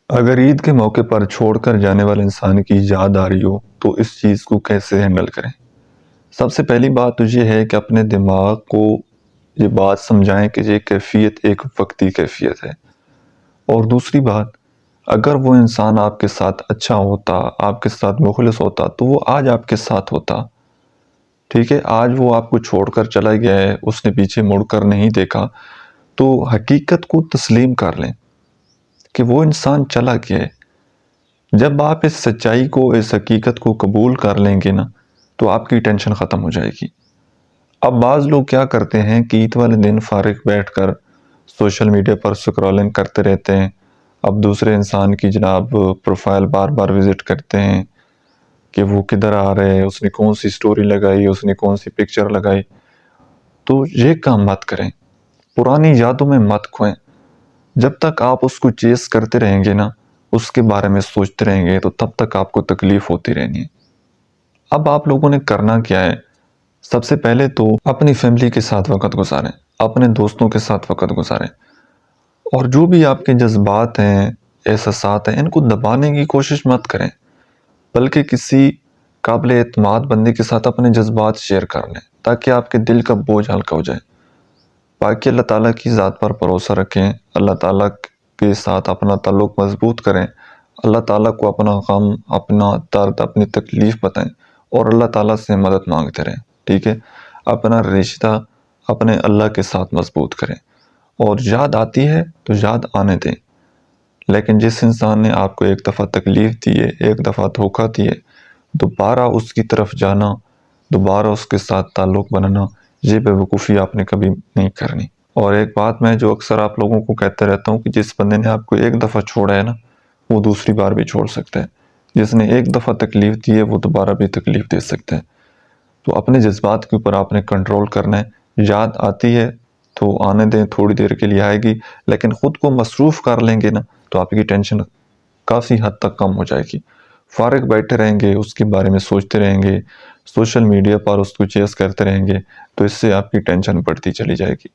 اگر عید کے موقع پر چھوڑ کر جانے والے انسان کی یاد آ رہی ہو تو اس چیز کو کیسے ہینڈل کریں؟ سب سے پہلی بات تو یہ ہے کہ اپنے دماغ کو یہ بات سمجھائیں کہ یہ کیفیت ایک وقتی کیفیت ہے۔ اور دوسری بات، اگر وہ انسان آپ کے ساتھ اچھا ہوتا، آپ کے ساتھ مخلص ہوتا تو وہ آج آپ کے ساتھ ہوتا۔ ٹھیک ہے، آج وہ آپ کو چھوڑ کر چلا گیا ہے، اس نے پیچھے مڑ کر نہیں دیکھا، تو حقیقت کو تسلیم کر لیں کہ وہ انسان چلا گیا ہے۔ جب آپ اس سچائی کو، اس حقیقت کو قبول کر لیں گے نا تو آپ کی ٹینشن ختم ہو جائے گی۔ اب بعض لوگ کیا کرتے ہیں کہ عید والے دن فارغ بیٹھ کر سوشل میڈیا پر سکرولنگ کرتے رہتے ہیں، اب دوسرے انسان کی جناب پروفائل بار بار وزٹ کرتے ہیں کہ وہ کدھر آ رہے ہیں، اس نے کون سی سٹوری لگائی، اس نے کون سی پکچر لگائی۔ تو یہ کام مت کریں، پرانی یادوں میں مت کھوئیں۔ جب تک آپ اس کو چیز کرتے رہیں گے نا، اس کے بارے میں سوچتے رہیں گے تو تب تک آپ کو تکلیف ہوتی رہنی ہے۔ اب آپ لوگوں نے کرنا کیا ہے؟ سب سے پہلے تو اپنی فیملی کے ساتھ وقت گزاریں، اپنے دوستوں کے ساتھ وقت گزاریں، اور جو بھی آپ کے جذبات ہیں، احساسات ہیں، ان کو دبانے کی کوشش مت کریں، بلکہ کسی قابل اعتماد بندے کے ساتھ اپنے جذبات شیئر کر لیں تاکہ آپ کے دل کا بوجھ ہلکا ہو جائے۔ باقی اللہ تعالیٰ کی ذات پر بھروسہ رکھیں، اللہ تعالیٰ کے ساتھ اپنا تعلق مضبوط کریں، اللہ تعالیٰ کو اپنا غم، اپنا درد، اپنی تکلیف بتائیں اور اللہ تعالیٰ سے مدد مانگتے رہیں۔ ٹھیک ہے، اپنا رشتہ اپنے اللہ کے ساتھ مضبوط کریں، اور یاد آتی ہے تو یاد آنے دیں، لیکن جس انسان نے آپ کو ایک دفعہ تکلیف دی ہے، ایک دفعہ دھوکہ دی ہے، دوبارہ اس کی طرف جانا، دوبارہ اس کے ساتھ تعلق بنانا، یہ بے وقوفی آپ نے کبھی نہیں کرنی۔ اور ایک بات میں جو اکثر آپ لوگوں کو کہتے رہتا ہوں کہ جس بندے نے آپ کو ایک دفعہ چھوڑا ہے نا، وہ دوسری بار بھی چھوڑ سکتا ہے۔ جس نے ایک دفعہ تکلیف دی ہے وہ دوبارہ بھی تکلیف دے سکتا ہے۔ تو اپنے جذبات کے اوپر آپ نے کنٹرول کرنا ہے۔ یاد آتی ہے تو آنے دیں، تھوڑی دیر کے لیے آئے گی، لیکن خود کو مصروف کر لیں گے نا تو آپ کی ٹینشن کافی حد تک کم ہو جائے گی۔ فارغ بیٹھے رہیں گے، اس کے بارے میں سوچتے رہیں گے، سوشل میڈیا پر اس کو چیز کرتے رہیں گے، تو اس سے آپ کی ٹینشن بڑھتی چلی جائے گی۔